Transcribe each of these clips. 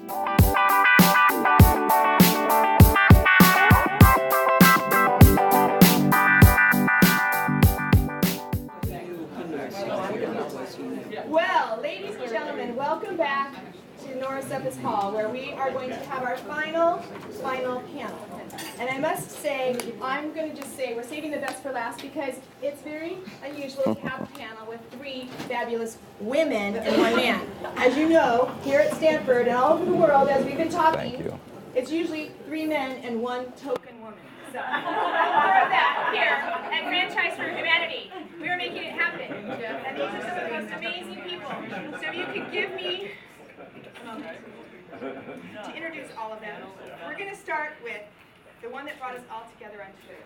Well, ladies and gentlemen, welcome back to Norris Hall, where we are going to have our final panel. And I must say, I'm going to just say we're saving the best for last because it's very unusual to have a panel with three fabulous women and one man. As you know, here at Stanford and all over the world, as we've been talking, it's usually three men and one token woman. So, more of that here at Franchise for Humanity. We are making it happen. And these are some of the most amazing people. So if you could give me a moment to introduce all of them. We're going to start with the one that brought us all together on Twitter.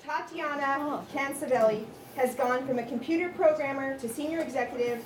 Tatyana Kanzaveli has gone from a computer programmer to senior executive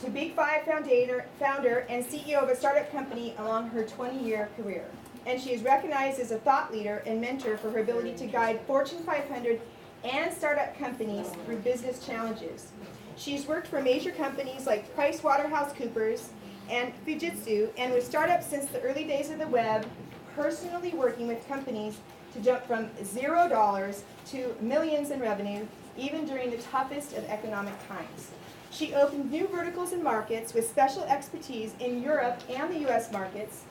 to Big Five founder and CEO of a startup company along her 20-year career. And she is recognized as a thought leader and mentor for her ability to guide Fortune 500 and startup companies through business challenges. She's worked for major companies like PricewaterhouseCoopers and Fujitsu, and with startups since the early days of the web, personally working with companies to jump from $0 to millions in revenue, even during the toughest of economic times. She opened new verticals and markets with special expertise in Europe and the US markets.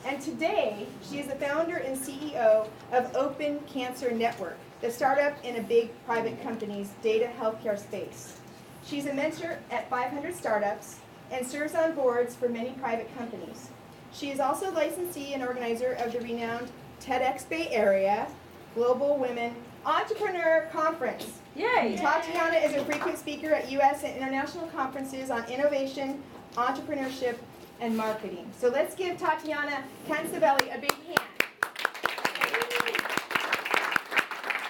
And today, she is the founder and CEO of Open Cancer Network, the startup in a big private company's data healthcare space. She's a mentor at 500 startups and serves on boards for many private companies. She is also licensee and organizer of the renowned TEDx Bay Area Global Women Entrepreneur Conference. Yay! Tatyana is a frequent speaker at U.S. and international conferences on innovation, entrepreneurship, and marketing. So let's give Tatyana Kanzaveli a big hand.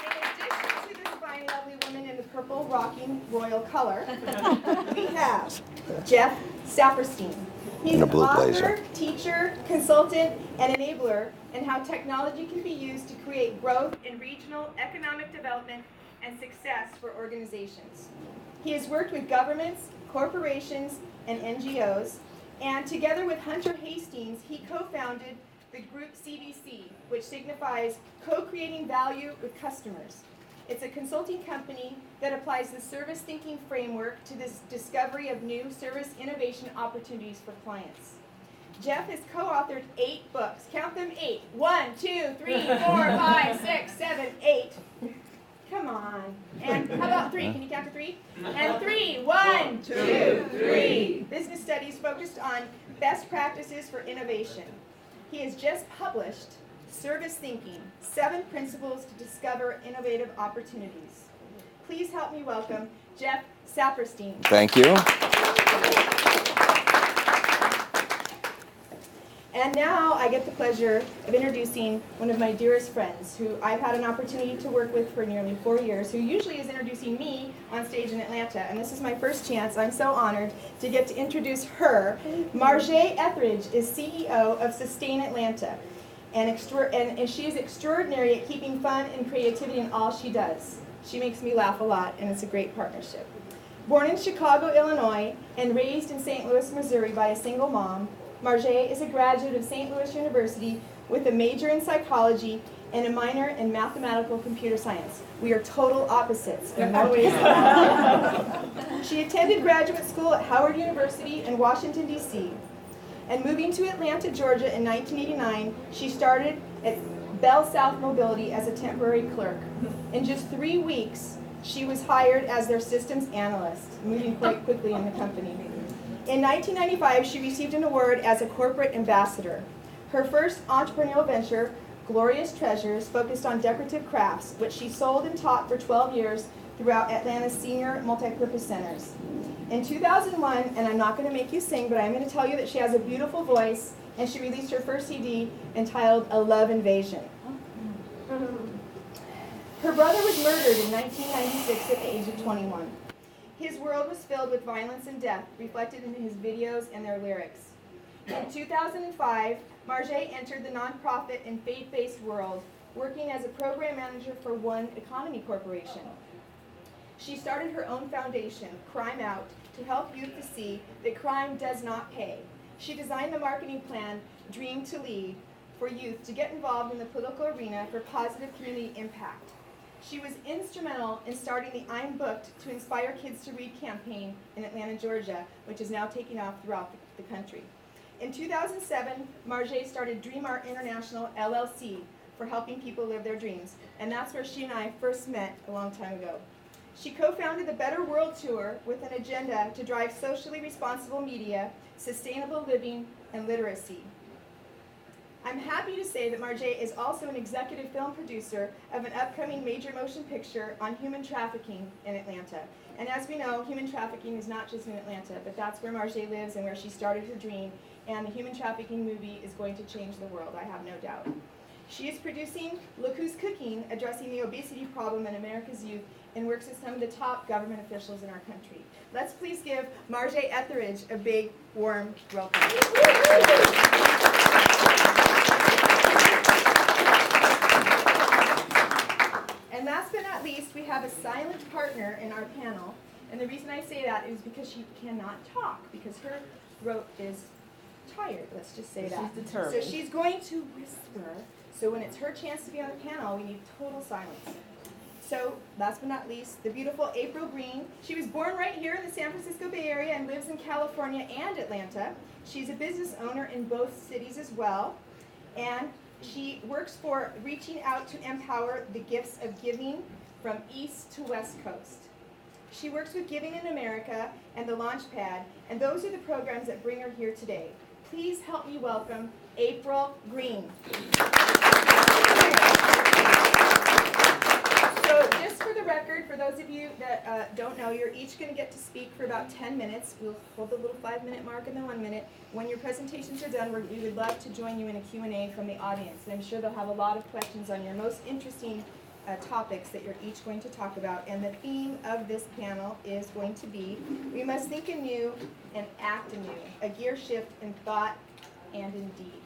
In addition to this fine, lovely woman in the purple, rocking royal color, we have Jeff Saperstein. He's an author, teacher, consultant, and enabler in how technology can be used to create growth in regional economic development and success for organizations. He has worked with governments, corporations, and NGOs, and together with Hunter Hastings, he co-founded the group CVC, which signifies co-creating value with customers. It's a consulting company that applies the service thinking framework to this discovery of new service innovation opportunities for clients. Jeff has co-authored 8 books. Count them 8. 1, 2, 3, 4, 5, 6, 7, 8. Come on. And how about 3? Can you count to 3? And 3. 1, 2, 3. Business studies focused on best practices for innovation. He has just published Service Thinking, 7 Principles to Discover Innovative Opportunities. Please help me welcome Jeff Saperstein. Thank you. And now I get the pleasure of introducing one of my dearest friends who I've had an opportunity to work with for nearly 4 years, who usually is introducing me on stage in Atlanta. And this is my first chance. I'm so honored to get to introduce her. Marje Etheridge is CEO of Sustain Atlanta. And she is extraordinary at keeping fun and creativity in all she does. She makes me laugh a lot, and it's a great partnership. Born in Chicago, Illinois, and raised in St. Louis, Missouri by a single mom, Marje is a graduate of St. Louis University with a major in psychology and a minor in mathematical computer science. We are total opposites in more ways than one. She attended graduate school at Howard University in Washington, D.C., and moving to Atlanta, Georgia in 1989, she started at Bell South Mobility as a temporary clerk. In just 3 weeks, she was hired as their systems analyst, moving quite quickly in the company. In 1995, she received an award as a corporate ambassador. Her first entrepreneurial venture, Glorious Treasures, focused on decorative crafts, which she sold and taught for 12 years throughout Atlanta's senior multipurpose centers. In 2001, and I'm not going to make you sing, but I'm going to tell you that she has a beautiful voice, and she released her first CD entitled A Love Invasion. Her brother was murdered in 1996 at the age of 21. His world was filled with violence and death, reflected in his videos and their lyrics. In 2005, Marje entered the nonprofit and faith-based world, working as a program manager for One Economy Corporation. She started her own foundation, Crime Out, to help youth to see that crime does not pay, She designed the marketing plan, Dream to Lead, for youth to get involved in the political arena for positive community impact. She was instrumental in starting the I'm Booked to Inspire Kids to Read campaign in Atlanta, Georgia, which is now taking off throughout the country. In 2007, Marje started Dream Art International, LLC, for helping people live their dreams, and that's where she and I first met a long time ago. She co-founded the Better World Tour with an agenda to drive socially responsible media, sustainable living, and literacy. I'm happy to say that Marje is also an executive film producer of an upcoming major motion picture on human trafficking in Atlanta. And as we know, human trafficking is not just in Atlanta, but that's where Marje lives and where she started her dream, and the human trafficking movie is going to change the world, I have no doubt. She is producing Look Who's Cooking, addressing the obesity problem in America's youth, and works with some of the top government officials in our country. Let's please give Marje Etheridge a big, warm welcome. And last but not least, we have a silent partner in our panel. And the reason I say that is because she cannot talk, because her throat is tired, let's just say that. She's determined. So she's going to whisper. So when it's her chance to be on the panel, we need total silence. So last but not least, the beautiful April Green. She was born right here in the San Francisco Bay Area and lives in California and Atlanta. She's a business owner in both cities as well. And she works for reaching out to empower the gifts of giving from East to West Coast. She works with Giving in America and the Launchpad, and those are the programs that bring her here today. Please help me welcome April Green. So just for the record, for those of you that don't know, you're each going to get to speak for about 10 minutes. We'll hold the little 5-minute mark and the 1 minute. When your presentations are done, we would love to join you in a Q&A from the audience. And I'm sure they'll have a lot of questions on your most interesting topics that you're each going to talk about. And the theme of this panel is going to be, we must think anew and act anew, a gear shift in thought and in deed.